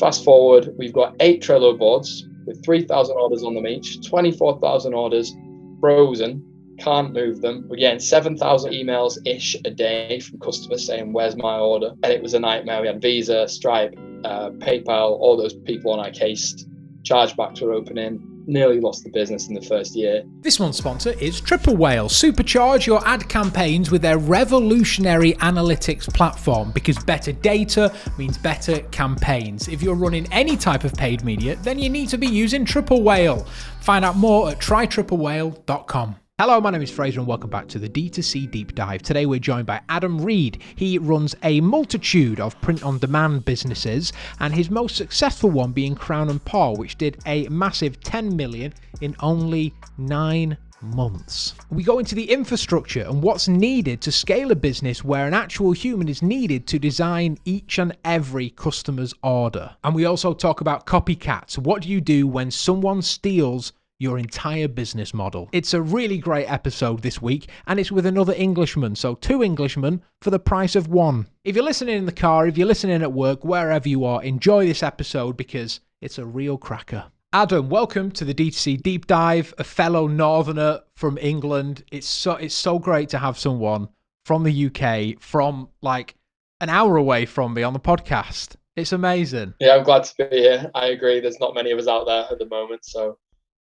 Fast forward, we've got 8 Trello boards with 3,000 orders on them each, 24,000 orders frozen, can't move them. We're getting 7,000 emails-ish a day from customers saying, where's my order? And it was a nightmare. We had Visa, Stripe, PayPal, all those people on our case. Chargebacks were opening. Nearly lost the business in the first year. This month's sponsor is Triple Whale. Supercharge your ad campaigns with their revolutionary analytics platform, because better data means better campaigns. If you're running any type of paid media, then you need to be using Triple Whale. Find out more at trytriplewhale.com. Hello, my name is Fraser and welcome back to the D2C Deep Dive. Today we're joined by Adam Reed. He runs a multitude of print-on-demand businesses, and his most successful one being Crown and Paw, which did a massive 10 million in only 9 months. We go into the infrastructure and what's needed to scale a business where an actual human is needed to design each and every customer's order. And we also talk about copycats. What do you do when someone steals your entire business model? It's a really great episode this week, and it's with another Englishman, so 2 Englishmen for the price of 1. If you're listening in the car, if you're listening at work, wherever you are, enjoy this episode because it's a real cracker. Adam, welcome to the DTC Deep Dive, a fellow northerner from England. It's so great to have someone from the UK, from like an hour away from me on the podcast. It's amazing. Yeah, I'm glad to be here. I agree. There's not many of us out there at the moment, so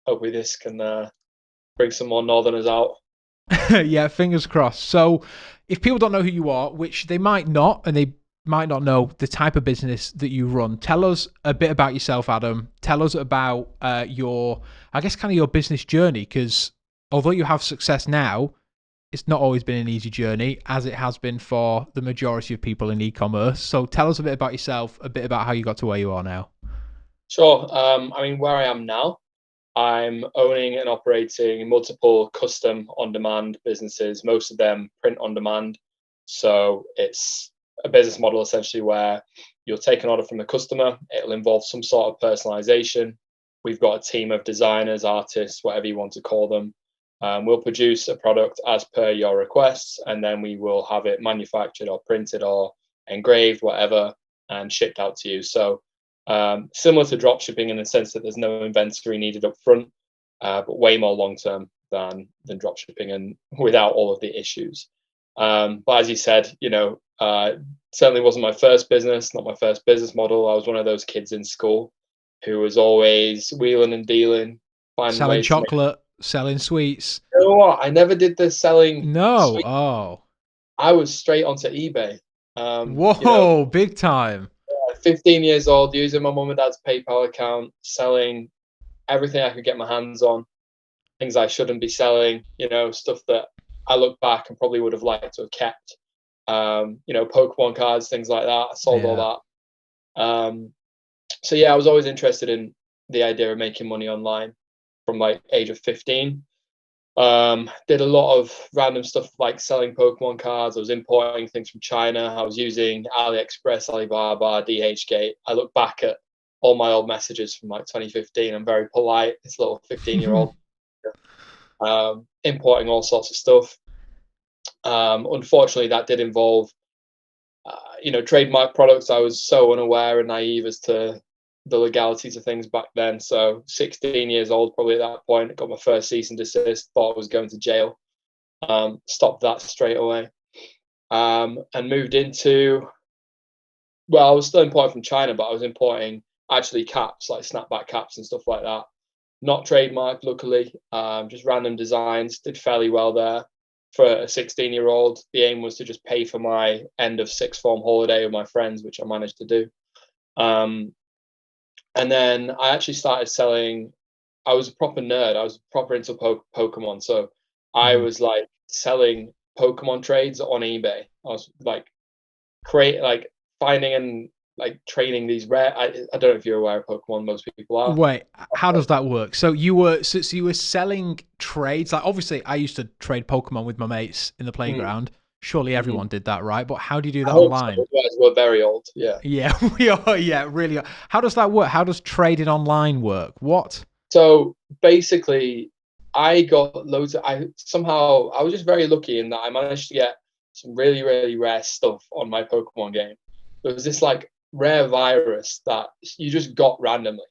hopefully this can bring some more northerners out. Yeah, fingers crossed. So if people don't know who you are, which they might not, and they might not know the type of business that you run, tell us a bit about yourself, Adam. Tell us about your business journey, because although you have success now, it's not always been an easy journey, as it has been for the majority of people in e-commerce. So tell us a bit about yourself, a bit about how you got to where you are now. Sure. Where I am now, I'm owning and operating multiple custom on-demand businesses, most of them print on demand. So it's a business model essentially where you'll take an order from the customer. It'll involve some sort of personalization. We've got a team of designers, artists, whatever you want to call them. We'll produce a product as per your requests, and then we will have it manufactured or printed or engraved, whatever, and shipped out to you. So similar to dropshipping in the sense that there's no inventory needed up front, but way more long-term than dropshipping and without all of the issues. But as you said, certainly wasn't my first business, not my first business model. I was one of those kids in school who was always wheeling and dealing, selling chocolate, selling sweets. You know what? I never did the selling. No. Sweets. Oh. I was straight onto eBay. Whoa, big time. 15 years old, using my mum and dad's PayPal account, selling everything I could get my hands on, things I shouldn't be selling, stuff that I look back and probably would have liked to have kept, Pokemon cards, things like that. I sold all that. So yeah, I was always interested in the idea of making money online from like age of 15. Did a lot of random stuff like selling Pokemon cards. I was importing things from China. I was using AliExpress, Alibaba, DHgate. I look back at all my old messages from like 2015. I'm very polite. This little 15-year-old importing all sorts of stuff. Unfortunately, that did involve, trademark products. I was so unaware and naive as to the legalities of things back then. So 16 years old, probably at that point, got my first cease and desist, thought I was going to jail. Stopped that straight away. And moved into, I was still importing from China, but I was importing actually caps, like snapback caps and stuff like that. Not trademarked, luckily, just random designs, did fairly well there. For a 16-year-old, the aim was to just pay for my end of sixth form holiday with my friends, which I managed to do. And then I actually started selling. I was a proper nerd. I was proper into Pokemon. So I was like selling Pokemon trades on eBay. I was like finding and like training these rare. I don't know if you're aware of Pokemon. Most people are. Wait, how does that work? So you were selling trades. Like obviously, I used to trade Pokemon with my mates in the playground. Surely everyone did that, right? But how do you do that online? So. You guys were very old, yeah. Yeah, we are. Yeah, really. How does that work? How does trading online work? What? So basically, I got loads of. I was just very lucky in that I managed to get some really, really rare stuff on my Pokemon game. There was this like rare virus that you just got randomly.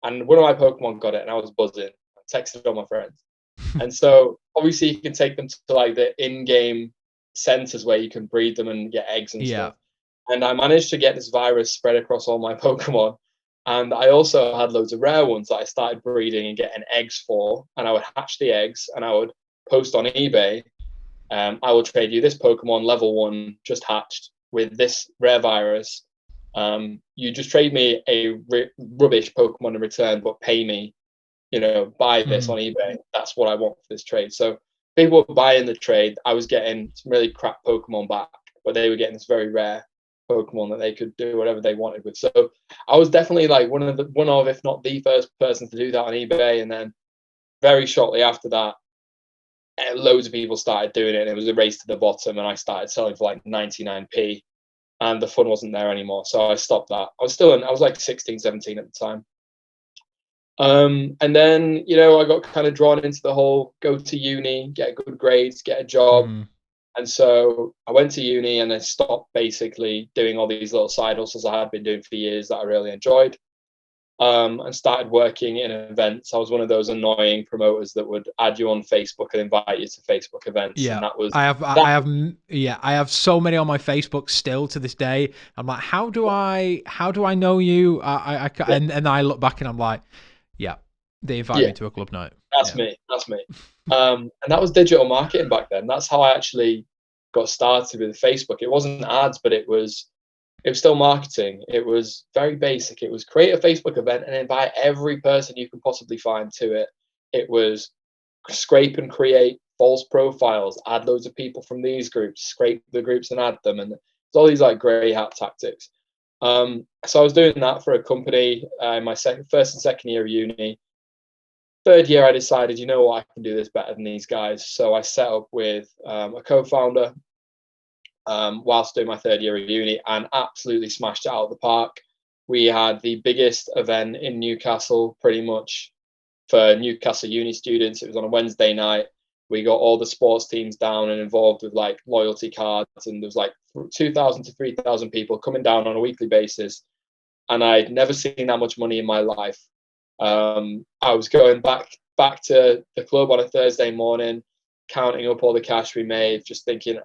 And one of my Pokemon got it, and I was buzzing. I texted all my friends. And so obviously you can take them to like the in-game centers where you can breed them and get eggs and stuff. And I managed to get this virus spread across all my Pokemon. And I also had loads of rare ones that I started breeding and getting eggs for. And I would hatch the eggs and I would post on eBay. I will trade you this Pokemon level 1 just hatched with this rare virus. You just trade me a rubbish Pokemon in return, but pay me, buy this on eBay. That's what I want for this trade. So people were buying the trade. I was getting some really crap Pokemon back, but they were getting this very rare Pokemon that they could do whatever they wanted with. So I was definitely like one of, if not the first person to do that on eBay. And then very shortly after that, loads of people started doing it, and it was a race to the bottom, and I started selling for like 99p, and the fun wasn't there anymore. So I stopped that. I was like 16, 17 at the time. And then, I got kind of drawn into the whole go to uni, get good grades, get a job. And so I went to uni and then stopped basically doing all these little side hustles I had been doing for years that I really enjoyed. And started working in events. I was one of those annoying promoters that would add you on Facebook and invite you to Facebook events. Yeah, and that was I have so many on my Facebook still to this day. I'm like, how do I know you? And I look back and I'm like, yeah, they invite me to a club night. That's me. And that was digital marketing back then. That's how I actually got started with Facebook. It wasn't ads, but it was still marketing. It was very basic. It was create a Facebook event and invite every person you can possibly find to it. It was scrape and create false profiles, add loads of people from these groups, scrape the groups and add them. And it's all these like grey hat tactics. So I was doing that for a company in my first and second year of uni. Third year, I decided, you know what, I can do this better than these guys. So I set up with a co-founder whilst doing my third year of uni, and absolutely smashed it out of the park. We had the biggest event in Newcastle, pretty much, for Newcastle uni students. It was on a Wednesday night. We got all the sports teams down and involved with like loyalty cards, and there was like 2,000 to 3,000 people coming down on a weekly basis. And I'd never seen that much money in my life. I was going back to the club on a Thursday morning, counting up all the cash we made, just thinking,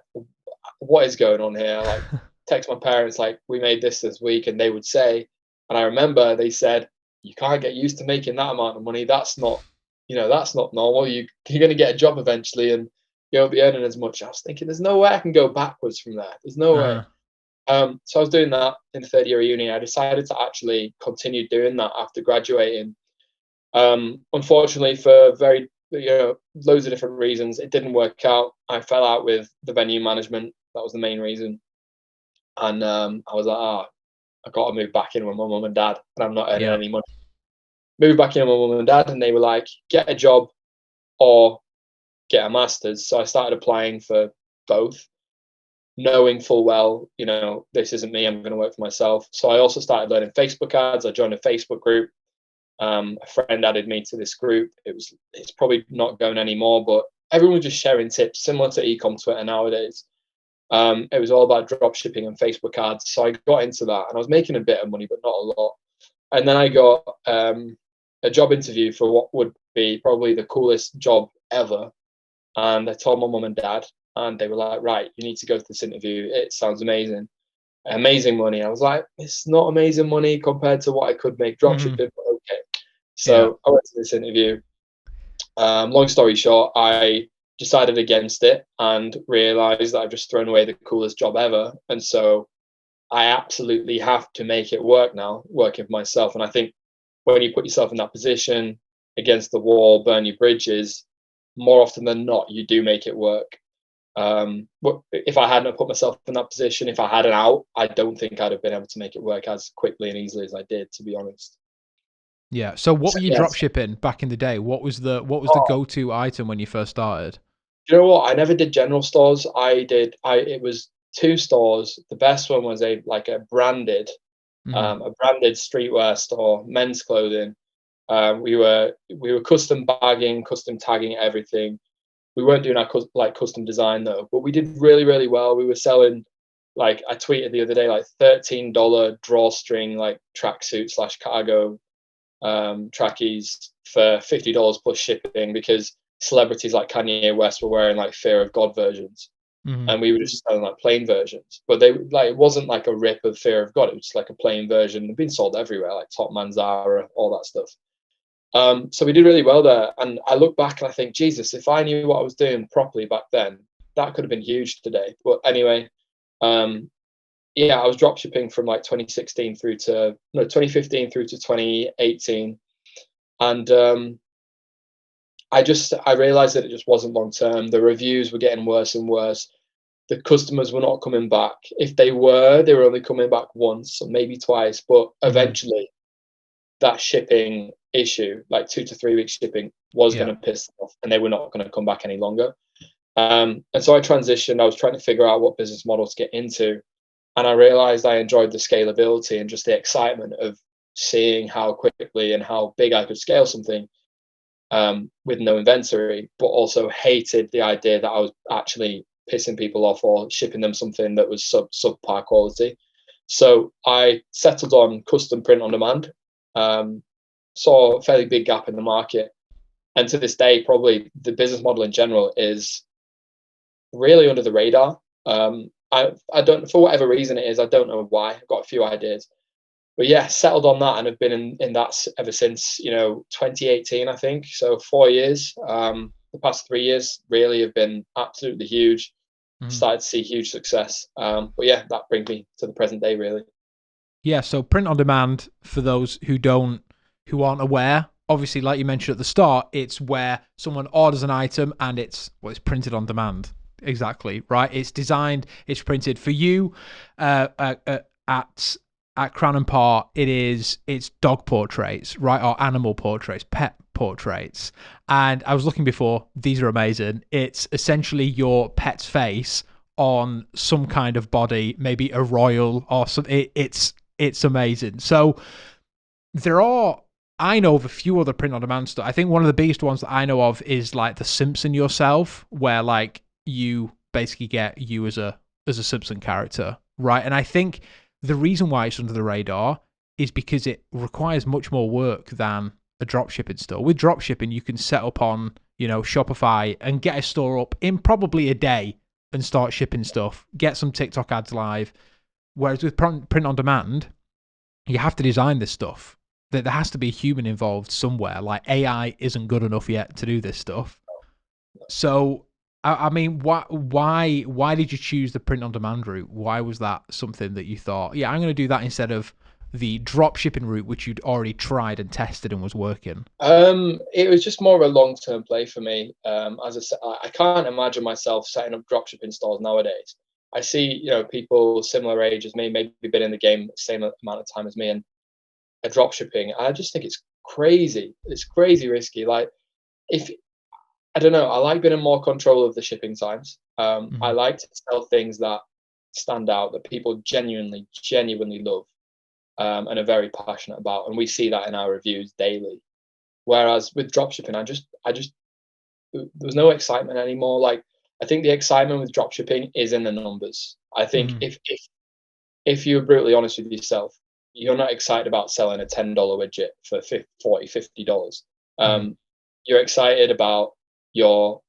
what is going on here? Like, text my parents, like, we made this week, and they would say, and I remember they said, you can't get used to making that amount of money. That's not normal. You're going to get a job eventually, and you won't be earning as much. I was thinking, there's no way I can go backwards from there. There's no way. So I was doing that in the third year of uni. I decided to actually continue doing that after graduating. Unfortunately, for loads of different reasons, it didn't work out. I fell out with the venue management. That was the main reason. And I was like, I got to move back in with my mum and dad, and I'm not earning any money. Moved back in with my mum and dad, and they were like, get a job or get a master's. So I started applying for both, knowing full well, this isn't me. I'm going to work for myself. So I also started learning Facebook ads. I joined a Facebook group. A friend added me to this group. It's probably not going anymore, but everyone was just sharing tips, similar to Ecom Twitter nowadays. It was all about dropshipping and Facebook ads. So I got into that, and I was making a bit of money, but not a lot. And then I got a job interview for what would be probably the coolest job ever. And I told my mum and dad, and they were like, right, you need to go to this interview. It sounds amazing. Amazing money. I was like, it's not amazing money compared to what I could make dropshipping, but okay. So I went to this interview. Long story short, I decided against it and realized that I've just thrown away the coolest job ever. And so I absolutely have to make it work now, working for myself. And I think when you put yourself in that position, against the wall, burn your bridges, more often than not, you do make it work. But if I hadn't put myself in that position, if I had an out, I don't think I'd have been able to make it work as quickly and easily as I did, to be honest. Yeah. So what were you dropshipping back in the day? What was the go-to item when you first started? You know what? I never did general stores. It was two stores. The best one was a branded streetwear store, men's clothing. We were custom bagging, custom tagging everything. We weren't doing our custom design though, but we did really, really well. We were selling like I tweeted the other day, like $13 drawstring, like tracksuit / cargo trackies for $50 plus shipping, because celebrities like Kanye West were wearing like Fear of God versions, and we were just selling like plain versions. But they like, it wasn't like a rip of Fear of God; it was just like a plain version. They've been sold everywhere, like Top Man, Zara, all that stuff. So we did really well there. And I look back and I think, Jesus, if I knew what I was doing properly back then, that could have been huge today. But anyway, yeah, I was drop shipping from like 2016 through to 2015 through to 2018, and I realized that it just wasn't long term. The reviews were getting worse and worse. The customers were not coming back. If they were only coming back once or maybe twice. But eventually, that shipping issue, like 2 to 3 weeks shipping, was going to piss them off, and they were not going to come back any longer. And so I transitioned. I was trying to figure out what business model to get into. And I realized I enjoyed the scalability and just the excitement of seeing how quickly and how big I could scale something with no inventory, but also hated the idea that I was actually pissing people off or shipping them something that was subpar quality. So I settled on custom print on demand, saw a fairly big gap in the market. And to this day, probably the business model in general is really under the radar. I don't, for whatever reason it is, I don't know why. I've got a few ideas, but yeah, settled on that and have been in that ever since 2018, I think. So 4 years. The past 3 years really have been absolutely huge. Started to see huge success. But yeah, that brings me to the present day, really. Yeah. So print on demand, for those who aren't aware, obviously, like you mentioned at the start, it's where someone orders an item and it's printed on demand. Exactly, right? It's designed, it's printed for you. At Crown and Paw, it's dog portraits, right? Or animal portraits, pet portraits. And I was looking before, these are amazing. It's essentially your pet's face on some kind of body, maybe a royal or something. It's amazing. So I know of a few other print on demand stuff. I think one of the biggest ones that I know of is like the Simpson yourself, where like you basically get you as a Simpson character, right? And I think the reason why it's under the radar is because it requires much more work than a dropshipping store. With dropshipping, you can set up on Shopify and get a store up in probably a day and start shipping stuff, get some TikTok ads live. Whereas with print on demand, you have to design this stuff. There has to be a human involved somewhere. Like AI isn't good enough yet to do this stuff. So I mean, why did you choose the print on demand route? Why was that something that you thought, yeah, I'm going to do that instead of the drop shipping route, which you'd already tried and tested and was working? It was just more of a long-term play for me. As I said, I can't imagine myself setting up drop shipping stores nowadays. I see, people similar age as me, maybe been in the game the same amount of time as me, and a drop shipping. I just think it's crazy. It's crazy risky. Like, I don't know. I like being in more control of the shipping times. I like to sell things that stand out, that people genuinely love, and are very passionate about. And we see that in our reviews daily. Whereas with dropshipping, there's no excitement anymore. Like, I think the excitement with dropshipping is in the numbers. I think if you're brutally honest with yourself, you're not excited about selling a $10 widget for $50. You're excited about your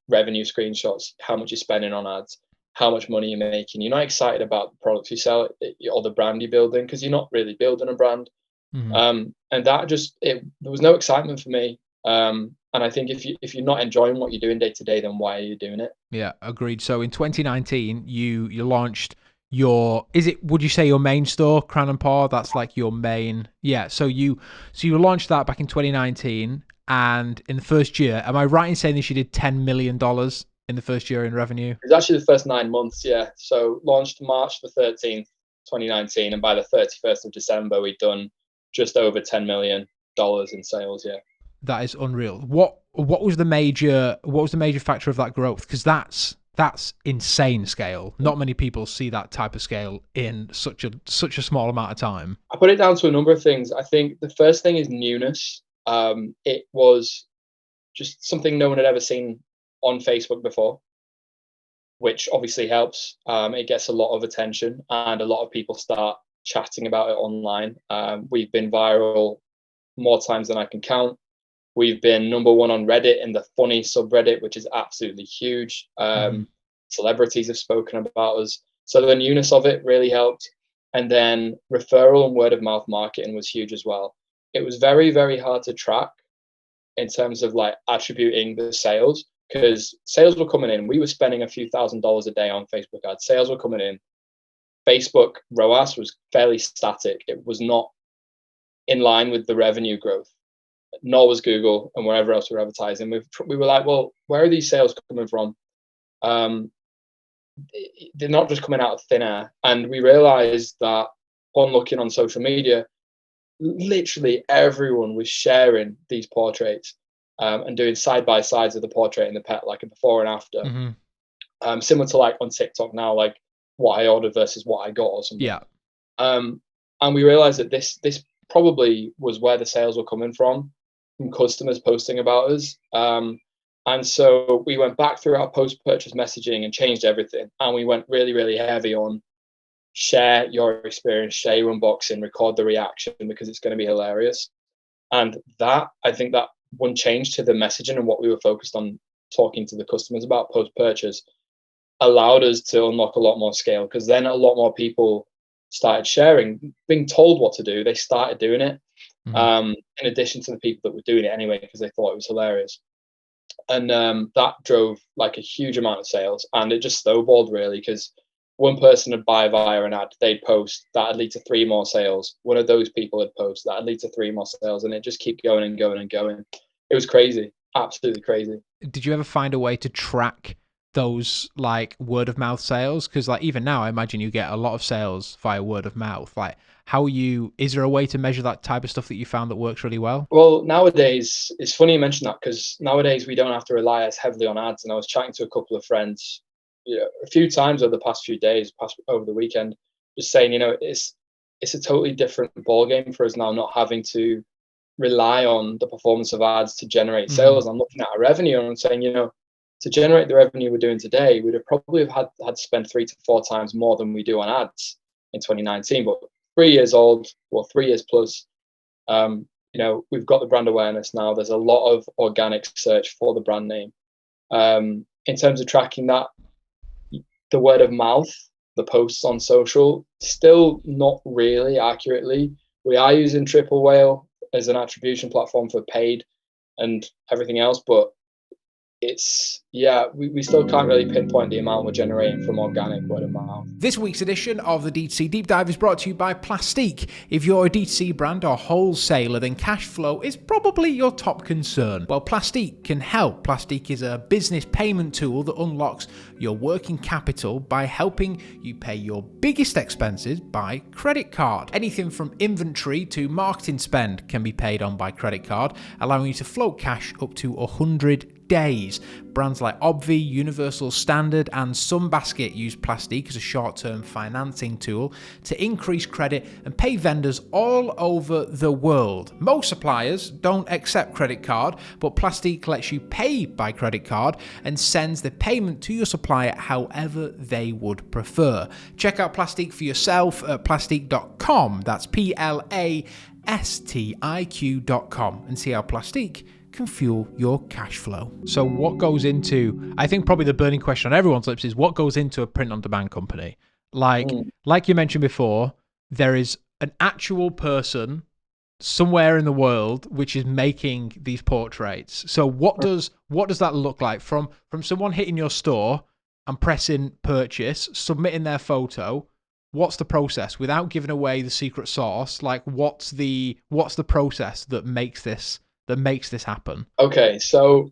revenue screenshots, how much you're spending on ads, how much money you're making. You're not excited about the products you sell or the brand you're building, because you're not really building a brand. And that there was no excitement for me. And I think if you're not enjoying what you're doing day to day, then why are you doing it? Yeah, agreed. So in 2019, you launched would you say your main store, Crown and Paw? That's like your main. Yeah. So you launched that back in 2019. And in the first year, am I right in saying this, you did $10 million in the first year in revenue? It was actually the first 9 months, yeah. So launched March the 13th, 2019, and by the 31st of December, we'd done just over $10 million in sales, yeah. That is unreal. What was the major factor of that growth? Because that's insane scale. Not many people see that type of scale in such a small amount of time. I put it down to a number of things. I think the first thing is newness. It was just something no one had ever seen on Facebook before. which obviously helps. It gets a lot of attention, and a lot of people start chatting about it online. We've been viral more times than I can count. We've been number one on Reddit in the funny subreddit, which is absolutely huge. Celebrities have spoken about us. So the newness of it really helped. And then referral and word of mouth marketing was huge as well. It was very, very hard to track in terms of like attributing the sales, because sales were coming in. We were spending a few $1,000s a day on Facebook ads. Sales were coming in. Facebook ROAS was fairly static. It was not in line with the revenue growth, nor was Google and wherever else we're advertising. We were like, well, where are these sales coming from? They're not just coming out of thin air. And we realized that on looking on social media, literally everyone was sharing these portraits and doing side by sides of the portrait and the pet, like a before and after. Similar to like on TikTok now, like what I ordered versus what I got or something. Yeah. And we realized that this probably was where the sales were coming from customers posting about us. And so we went back through our post-purchase messaging and changed everything. And we went really, really heavy on share your experience, share your unboxing, record the reaction, because it's going to be hilarious. And that, I think that one change to the messaging and what we were focused on talking to the customers about post-purchase allowed us to unlock a lot more scale, because then a lot more people started sharing, being told what to do. They started doing it. In addition to the people that were doing it anyway, because they thought it was hilarious. And that drove like a huge amount of sales, and it just snowballed really, because one person would buy via an ad, they'd post, that'd lead to 3 more sales. One of those people would post, that'd lead to 3 more sales, and it just keep going and going and going. It was crazy, absolutely crazy. Did you ever find a way to track those like word of mouth sales? Because like even now, I imagine you get a lot of sales via word of mouth. Like, is there a way to measure that type of stuff that you found that works really well? Well, nowadays, it's funny you mention that, because nowadays we don't have to rely as heavily on ads. And I was chatting to a couple of friends, a few times over the past few days, over the weekend, just saying, it's a totally different ball game for us now, not having to rely on the performance of ads to generate sales. I'm looking at our revenue and I'm saying, to generate the revenue we're doing today, we'd have probably had to spend 3 to 4 times more than we do on ads in 2019. But 3 years old, well, 3 years plus, we've got the brand awareness now. There's a lot of organic search for the brand name. In terms of tracking that, the word of mouth, the posts on social, still not really accurately. We are using Triple Whale as an attribution platform for paid and everything else, but we still can't really pinpoint the amount we're generating from organic word of mouth. This week's edition of the DTC Deep Dive is brought to you by Plastique. If you're a DTC brand or wholesaler, then cash flow is probably your top concern. Well, Plastique can help. Plastique is a business payment tool that unlocks your working capital by helping you pay your biggest expenses by credit card. Anything from inventory to marketing spend can be paid on by credit card, allowing you to float cash up to 100 days. Brands like Obvi, Universal Standard, and Sunbasket use Plastique as a short-term financing tool to increase credit and pay vendors all over the world. Most suppliers don't accept credit card, but Plastique lets you pay by credit card and sends the payment to your supplier however they would prefer. Check out Plastique for yourself at plastique.com. That's PLASTIQ.com, and see how Plastique can fuel your cash flow. So what goes into, I think probably the burning question on everyone's lips is, what goes into a print-on-demand company? Like you mentioned before, there is an actual person somewhere in the world which is making these portraits. So what does that look like from someone hitting your store and pressing purchase, submitting their photo? What's the process without giving away the secret sauce? Like what's the process that makes this happen? Okay, so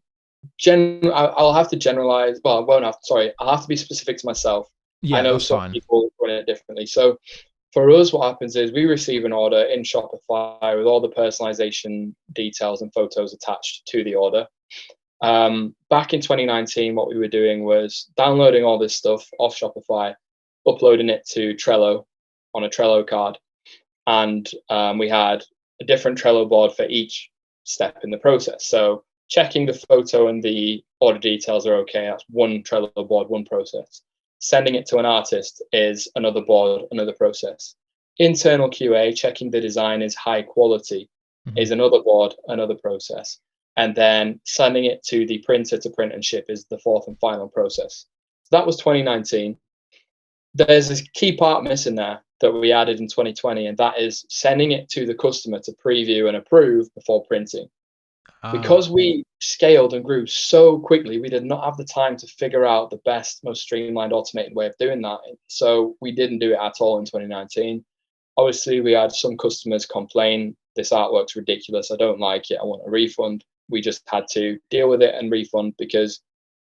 I'll have to generalize. Well, I won't have. Sorry, I'll have to be specific to myself. Yeah, I know that's some fine. people run it differently. So for us, what happens is we receive an order in Shopify with all the personalization details and photos attached to the order. Back in 2019, what we were doing was downloading all this stuff off Shopify, uploading it to Trello on a Trello card, and we had a different Trello board for each step in the process. So checking the photo and the order details are okay. That's one Trello board, one process. Sending it to an artist is another board, another process. Internal QA, checking the design is high quality, is another board, another process. And then sending it to the printer to print and ship is the fourth and final process. So that was 2019. There's this key part missing there that we added in 2020, and that is sending it to the customer to preview and approve before printing. Because we scaled and grew so quickly, we did not have the time to figure out the best, most streamlined, automated way of doing that. So we didn't do it at all in 2019. Obviously, we had some customers complain, this artwork's ridiculous, I don't like it, I want a refund. We just had to deal with it and refund because,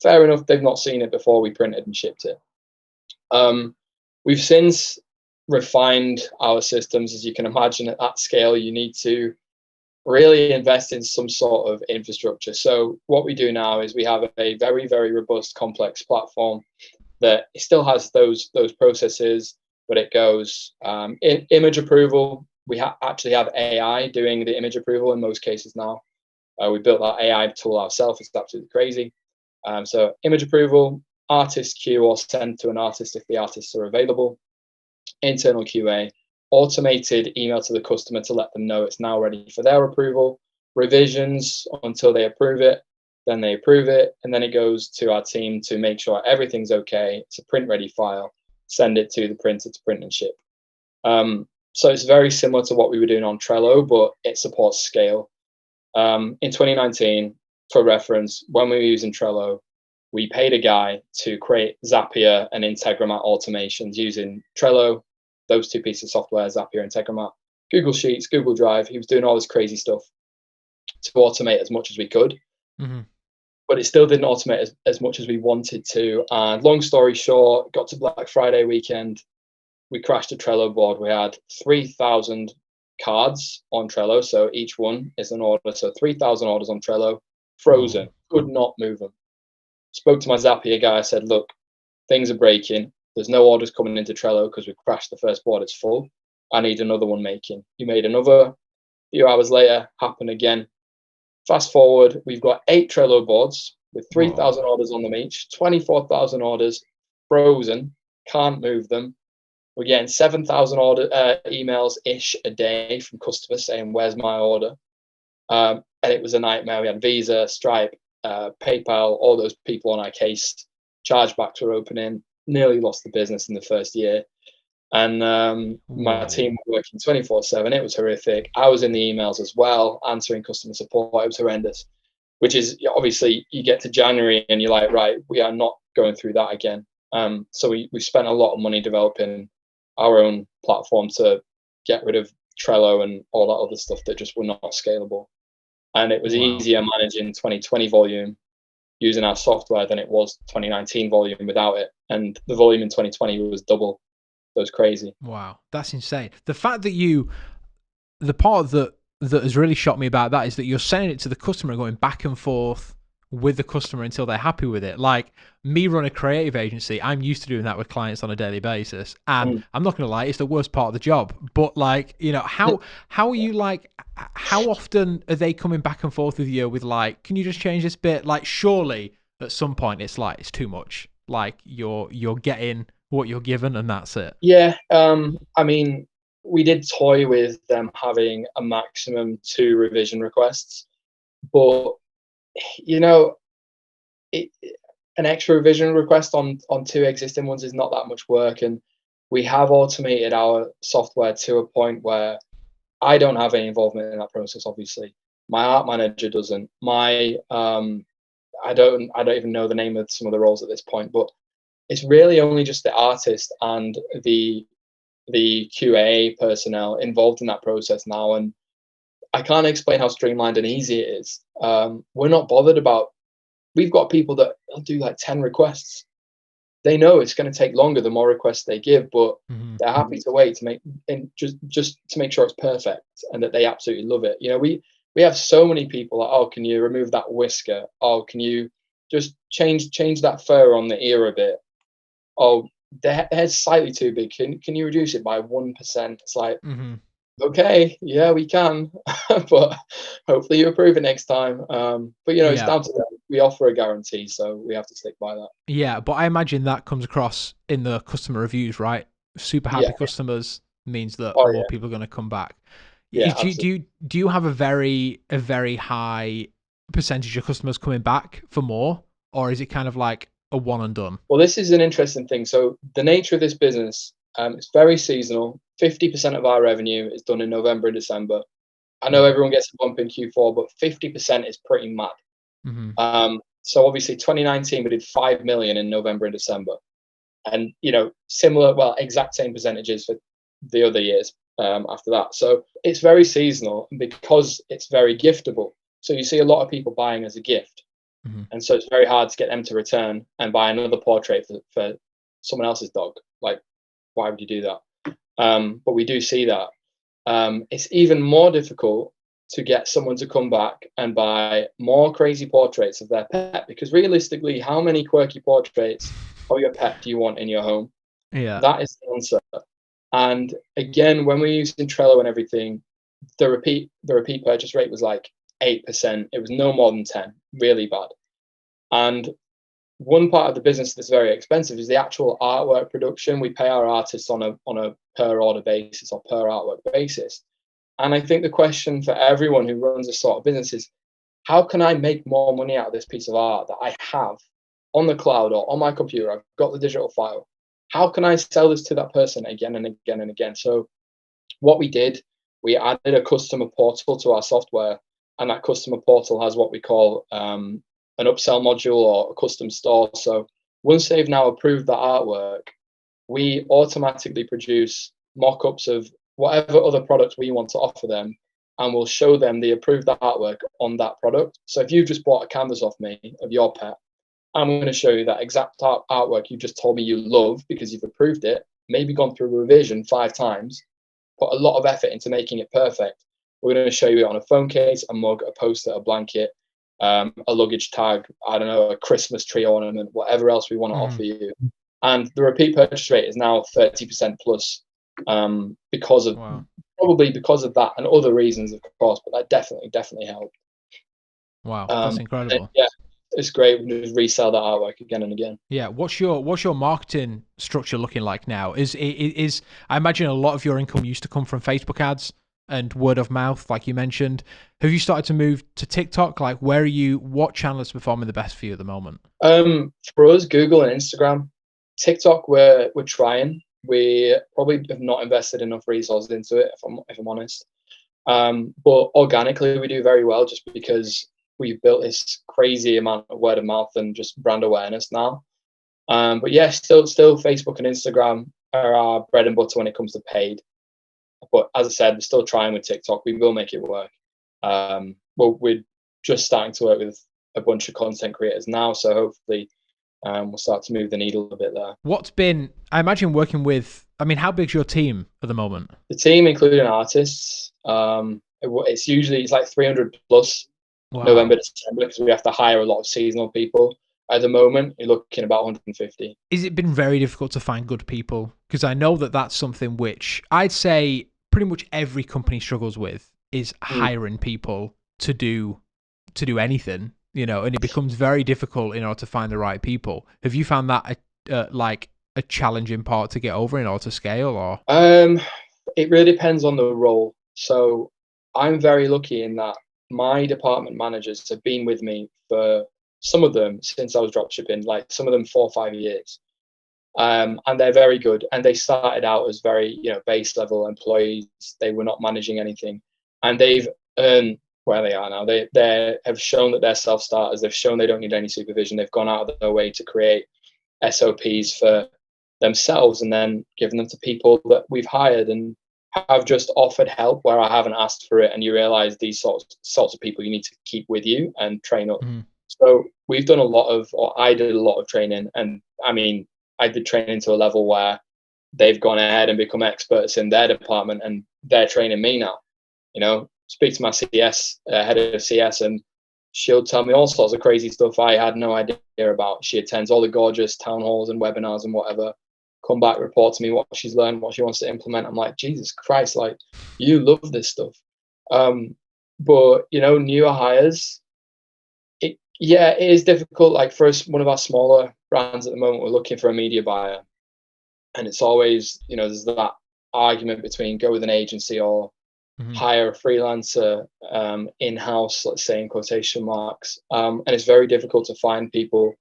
fair enough, they've not seen it before we printed and shipped it. We've since refined our systems. As you can imagine, at that scale, you need to really invest in some sort of infrastructure. So what we do now is we have a very, very robust, complex platform that still has those processes, but it goes in image approval. We actually have AI doing the image approval in most cases now. We built that AI tool ourselves. It's absolutely crazy. So image approval, artist queue, or send to an artist if the artists are available. Internal QA, automated email to the customer to let them know it's now ready for their approval. Revisions until they approve it, then they approve it, and then it goes to our team to make sure everything's okay. It's a print ready file. Send it to the printer to print and ship. So it's very similar to what we were doing on Trello, but it supports scale. In 2019, for reference, when we were using Trello, we paid a guy to create Zapier and Integromat automations using Trello, those two pieces of software, Zapier and Integromat, Google Sheets, Google Drive. He was doing all this crazy stuff to automate as much as we could. But it still didn't automate as much as we wanted to. And long story short, got to Black Friday weekend, we crashed a Trello board. We had 3,000 cards on Trello, so each one is an order. So 3,000 orders on Trello, frozen, could not move them. Spoke to my Zapier guy, I said, look, things are breaking. There's no orders coming into Trello because we crashed the first board, it's full. I need another one making. He made another. A few hours later, happened again. Fast forward, we've got 8 Trello boards with 3,000 orders on them each, 24,000 orders, frozen, can't move them. We're getting 7,000 emails-ish a day from customers saying, where's my order? And it was a nightmare. We had Visa, Stripe, PayPal, all those people on our case. Chargebacks were opening, nearly lost the business in the first year. And my team were working 24/7. It was horrific. I was in the emails as well, answering customer support. It was horrendous, which is obviously you get to January and you're like, right, we are not going through that again. So we spent a lot of money developing our own platform to get rid of Trello and all that other stuff that just were not scalable. And it was easier managing 2020 volume using our software than it was 2019 volume without it. And the volume in 2020 was double. It was crazy. Wow, that's insane. The fact that the part that has really shocked me about that is that you're sending it to the customer and going back and forth with the customer until they're happy with it. Like me run a creative agency, I'm used to doing that with clients on a daily basis. And I'm not going to lie, it's the worst part of the job. But like, you know, how are you like, how often are they coming back and forth with you with like, can you just change this bit? Like surely at some point it's like, it's too much. Like you're getting what you're given and that's it. Yeah. I mean, we did toy with them having a maximum 2 revision requests, but you know, an extra revision request on 2 existing ones is not that much work. And we have automated our software to a point where I don't have any involvement in that process. Obviously, my art manager doesn't. I don't even know the name of some of the roles at this point, but it's really only just the artist and the QA personnel involved in that process now. And I can't explain how streamlined and easy it is. We're not bothered about, we've got people that will do like 10 requests. They know it's going to take longer the more requests they give, but they're happy to wait to make, and just to make sure it's perfect and that they absolutely love it. You know, we have so many people like, oh, can you remove that whisker? Oh, can you just change that fur on the ear a bit? Oh, the hair's slightly too big. Can you reduce it by 1%? It's like, Okay, yeah, we can, but hopefully you approve it next time. But it's Yeah. down to them. We offer a guarantee, so we have to stick by that. Yeah, but I imagine that comes across in the customer reviews, right? Super Yeah. happy customers means that Oh more yeah. people are going to come back. Yeah, Do you have a very high percentage of customers coming back for more, or is it kind of like a one and done? Well, this is an interesting thing. So the nature of this business, it's very seasonal. 50% of our revenue is done in November and December. I know Yeah. everyone gets a bump in Q4, but 50% is pretty mad. Hmm. So obviously 2019 we did 5 million in November and December, and similar, well, exact same percentages for the other years after that. So it's very seasonal, and because it's very giftable, so you see a lot of people buying as a gift. Hmm. And so it's very hard to get them to return and buy another portrait for someone else's dog. Like, why would you do that? But we do see that. It's even more difficult to get someone to come back and buy more crazy portraits of their pet, because realistically, how many quirky portraits of your pet do you want in your home? Yeah. That is the answer. And again, when we're using Trello and everything, the repeat purchase rate was like 8%. It was no more than 10, really bad. And one part of the business that's very expensive is the actual artwork production. We pay our artists on a per order basis or per artwork basis. And I think the question for everyone who runs this sort of business is, how can I make more money out of this piece of art that I have on the cloud or on my computer? I've got the digital file. How can I sell this to that person again and again and again? So what we did, we added a customer portal to our software, and that customer portal has what we call an upsell module or a custom store. So once they've now approved the artwork, we automatically produce mock-ups of whatever other products we want to offer them, and we'll show them the approved artwork on that product. So if you've just bought a canvas off me of your pet, I'm going to show you that exact artwork you just told me you love because you've approved it, maybe gone through a revision 5 times, put a lot of effort into making it perfect. We're going to show you it on a phone case, a mug, a poster, a blanket, a luggage tag, I don't know, a Christmas tree ornament, whatever else we want to Hmm. offer you. And the repeat purchase rate is now 30% plus, because of Wow. probably because of that and other reasons, of course, but that definitely helped. Wow. That's incredible. Yeah, it's great. We just resell that artwork again and again. Yeah, what's your marketing structure looking like now? Is I imagine a lot of your income used to come from Facebook ads and word of mouth, like you mentioned. Have you started to move to TikTok? Like, what channel is performing the best for you at the moment? For us, Google and Instagram. TikTok, we're trying. We probably have not invested enough resources into it, if I'm honest. But organically, we do very well just because we've built this crazy amount of word of mouth and just brand awareness now. But yeah, still Facebook and Instagram are our bread and butter when it comes to paid. But as I said, we're still trying with TikTok. We will make it work. Well, we're just starting to work with a bunch of content creators now, so hopefully we'll start to move the needle a bit there. I imagine working with, I mean, how big's your team at the moment? The team, including artists, it's like 300 plus November, Wow. December, because we have to hire a lot of seasonal people. At the moment, you're looking about 150. Is it been very difficult to find good people? Because I know that that's something which I'd say pretty much every company struggles with is Mm. hiring people to do anything, and it becomes very difficult in order to find the right people. Have you found that like a challenging part to get over in order to scale, or? It really depends on the role. So I'm very lucky in that my department managers have been with me for, some of them, since I was dropshipping, like some of them 4 or 5 years. And they're very good. And they started out as very, base level employees. They were not managing anything, and they've earned where they are now. They have shown that they're self starters. They've shown they don't need any supervision. They've gone out of their way to create SOPs for themselves and then given them to people that we've hired, and have just offered help where I haven't asked for it. And you realize these sorts of people you need to keep with you and train up. Mhm. So we've done a lot of, or I did a lot of training. And I mean, I did training to a level where they've gone ahead and become experts in their department, and they're training me now. Speak to my CS, head of CS, and she'll tell me all sorts of crazy stuff I had no idea about. She attends all the gorgeous town halls and webinars and whatever, come back, report to me what she's learned, what she wants to implement. I'm like, Jesus Christ, like you love this stuff. But newer hires, it is difficult. Like for us, one of our smaller brands at the moment, we're looking for a media buyer, and it's always, there's that argument between go with an agency or hire a freelancer in-house, let's say in quotation marks, and it's very difficult to find people.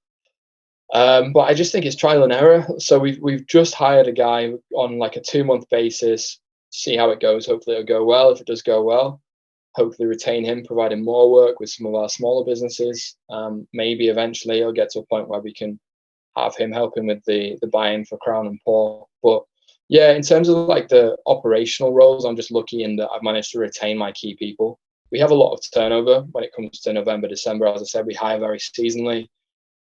But I just think it's trial and error. So we've just hired a guy on like a 2-month basis, see how it goes. Hopefully it'll go well. If it does go well, hopefully retain him, provide him more work with some of our smaller businesses. Maybe eventually it'll get to a point where we can have him helping with the buy-in for Crown and Paw. But yeah, in terms of like the operational roles, I'm just lucky in that I've managed to retain my key people. We have a lot of turnover when it comes to November, December. As I said, we hire very seasonally.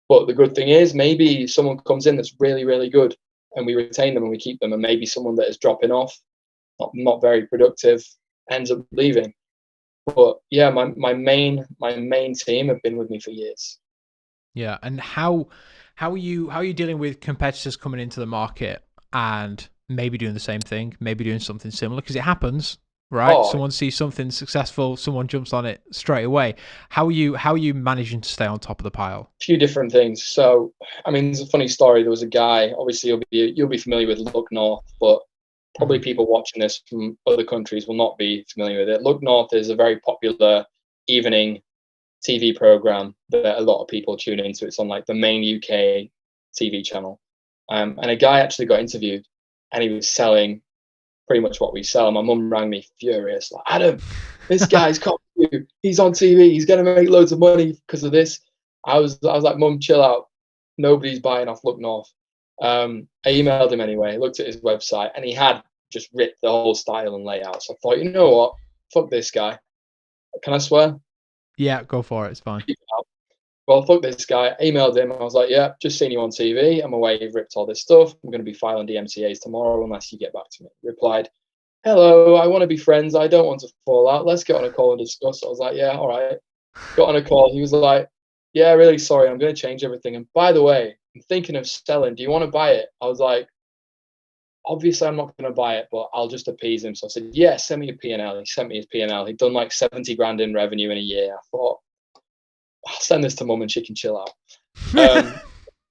But the good thing is maybe someone comes in that's really, really good and we retain them and we keep them. And maybe someone that is dropping off, not very productive, ends up leaving. But yeah, my main team have been with me for years. Yeah, and how are you dealing with competitors coming into the market and maybe doing the same thing, maybe doing something similar? Because it happens, right? Someone sees something successful, someone jumps on it straight away. How are you managing to stay on top of the pile? A few different things. So, I mean, there's a funny story. There was a guy. Obviously, you'll be familiar with Look North, but probably people watching this from other countries will not be familiar with it. Look North is a very popular evening TV program that a lot of people tune into. It's on like the main UK TV channel. And a guy actually got interviewed and he was selling pretty much what we sell. My mum rang me furious, like, Adam, this guy's copying you. He's on TV. He's going to make loads of money because of this. I was like, Mum, chill out. Nobody's buying off Look North. I emailed him anyway, looked at his website, and he had just ripped the whole style and layout. So I thought, you know what? Fuck this guy. Can I swear? Yeah, go for it. It's fine. Well, fuck this guy. I emailed him. I was like, yeah, just seen you on TV. I'm aware you've ripped all this stuff. I'm going to be filing DMCAs tomorrow unless you get back to me. He replied, hello, I want to be friends. I don't want to fall out. Let's get on a call and discuss. I was like, yeah, all right. Got on a call. He was like, yeah, really sorry. I'm going to change everything. And by the way, I'm thinking of selling. Do you want to buy it? I was like, obviously I'm not going to buy it, but I'll just appease him. So I said, yeah, send me a P&L. He sent me his P&L. He'd done like 70 grand in revenue in a year. I thought, I'll send this to Mum and she can chill out.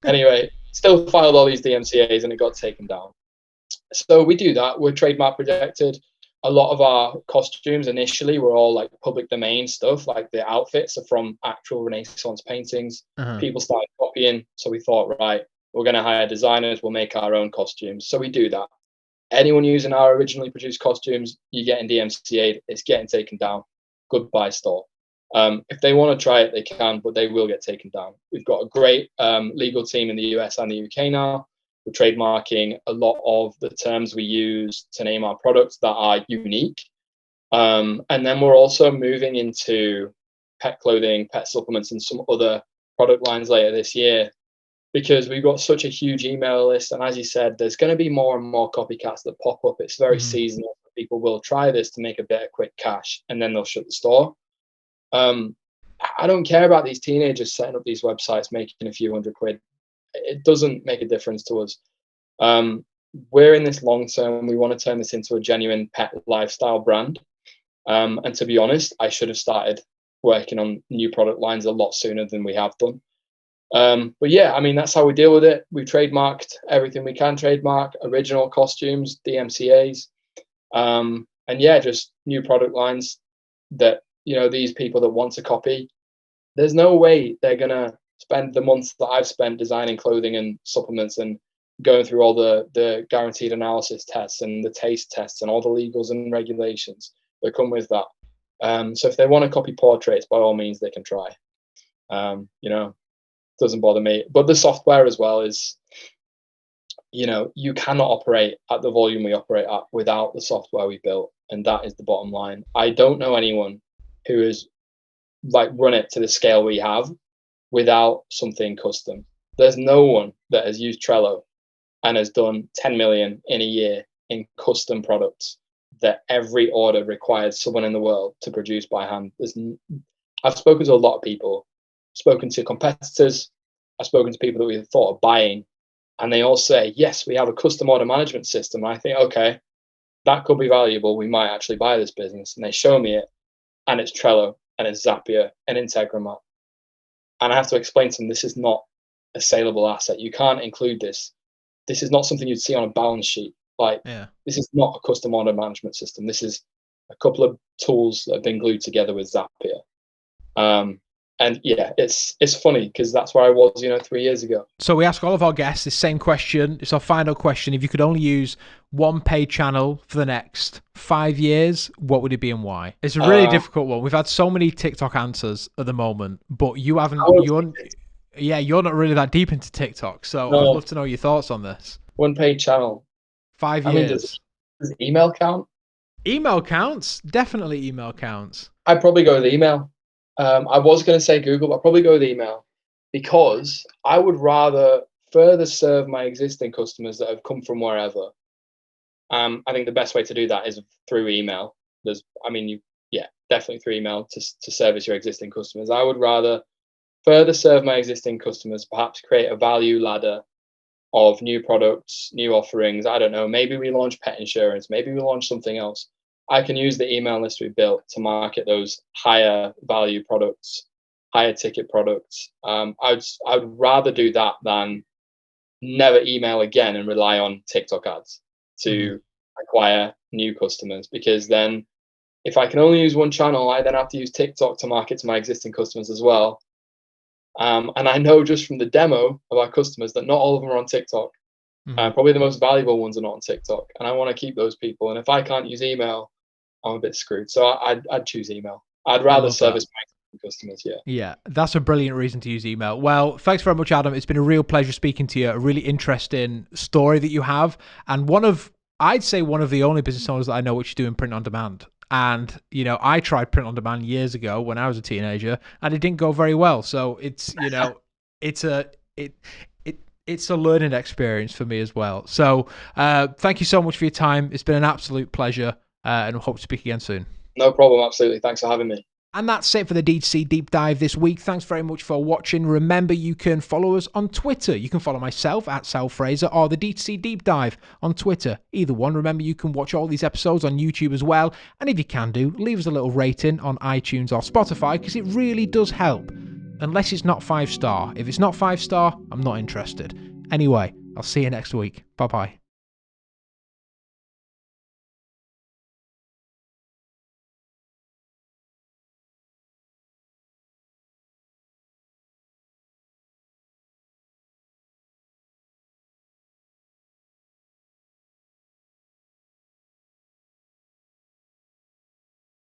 Anyway, still filed all these DMCAs and it got taken down. So we do that. We're trademark protected. A lot of our costumes initially were all like public domain stuff, like the outfits are from actual Renaissance paintings. People started copying. So we thought, right, we're going to hire designers. We'll make our own costumes. So we do that. Anyone using our originally produced costumes, you're getting DMCA'd. It's getting taken down. Goodbye, store. If they want to try it, they can, but they will get taken down. We've got a great legal team in the US and the UK now. We're trademarking a lot of the terms we use to name our products that are unique. And then we're also moving into pet clothing, pet supplements, and some other product lines later this year because we've got such a huge email list. And as you said, there's going to be more and more copycats that pop up. It's very seasonal. People will try this to make a bit of quick cash and then they'll shut the store. I don't care about these teenagers setting up these websites, making a few £100. It doesn't make a difference to us. We're in this long term. We want to turn this into a genuine pet lifestyle brand. And to be honest, I should have started working on new product lines a lot sooner than we have done. But yeah, I mean, that's how we deal with it. We've trademarked everything we can trademark, original costumes, DMCAs, and yeah, just new product lines that, these people that want to copy, there's no way they're going to spend the months that I've spent designing clothing and supplements and going through all the guaranteed analysis tests and the taste tests and all the legals and regulations that come with that. So if they want to copy portraits, by all means, they can try. Doesn't bother me. But the software as well is, you cannot operate at the volume we operate at without the software we built. And that is the bottom line. I don't know anyone who has run it to the scale we have without something custom. There's no one that has used Trello and has done 10 million in a year in custom products that every order requires someone in the world to produce by hand. I've spoken to a lot of people, spoken to competitors, I've spoken to people that we thought of buying, and they all say, yes, we have a custom order management system. And I think, okay, that could be valuable. We might actually buy this business. And they show me it, and it's Trello, and it's Zapier, and Integromat. And I have to explain to them, this is not a saleable asset. You can't include this. This is not something you'd see on a balance sheet. Like, this is not a custom order management system. This is a couple of tools that have been glued together with Zapier. And yeah, it's funny because that's where I was, 3 years ago. So we ask all of our guests this same question. It's our final question. If you could only use one paid channel for the next 5 years, what would it be and why? It's a really difficult one. We've had so many TikTok answers at the moment, but you haven't. You're not really that deep into TikTok. So I'd love to know your thoughts on this. One paid channel. 5 years. Does email count? Email counts. Definitely email counts. I'd probably go with email. I was going to say Google, but I'd probably go with email because I would rather further serve my existing customers that have come from wherever. I think the best way to do that is through email. Definitely through email to service your existing customers. I would rather further serve my existing customers, perhaps create a value ladder of new products, new offerings. I don't know, maybe we launch pet insurance, maybe we launch something else. I can use the email list we built to market those higher value products, higher ticket products. I'd rather do that than never email again and rely on TikTok ads to acquire new customers, because then if I can only use one channel, I then have to use TikTok to market to my existing customers as well. And I know just from the demo of our customers that not all of them are on TikTok. Probably the most valuable ones are not on TikTok, and I want to keep those people. And if I can't use email, I'm a bit screwed. So I'd choose email. I'd rather service my customers. Yeah, that's a brilliant reason to use email. Well, thanks very much, Adam. It's been a real pleasure speaking to you. A really interesting story that you have, and I'd say one of the only business owners that I know which do in print on demand. And I tried print on demand years ago when I was a teenager, and it didn't go very well. So it's it's a learning experience for me as well. So thank you so much for your time. It's been an absolute pleasure, and we hope to speak again soon. No problem. Absolutely. Thanks for having me. And that's it for the DTC Deep Dive this week. Thanks very much for watching. Remember, you can follow us on Twitter. You can follow myself at Sal Fraser or the DTC Deep Dive on Twitter. Either one. Remember, you can watch all these episodes on YouTube as well. And if you can leave us a little rating on iTunes or Spotify, because it really does help. Unless it's not 5-star. If it's not 5-star, I'm not interested. Anyway, I'll see you next week. Bye-bye.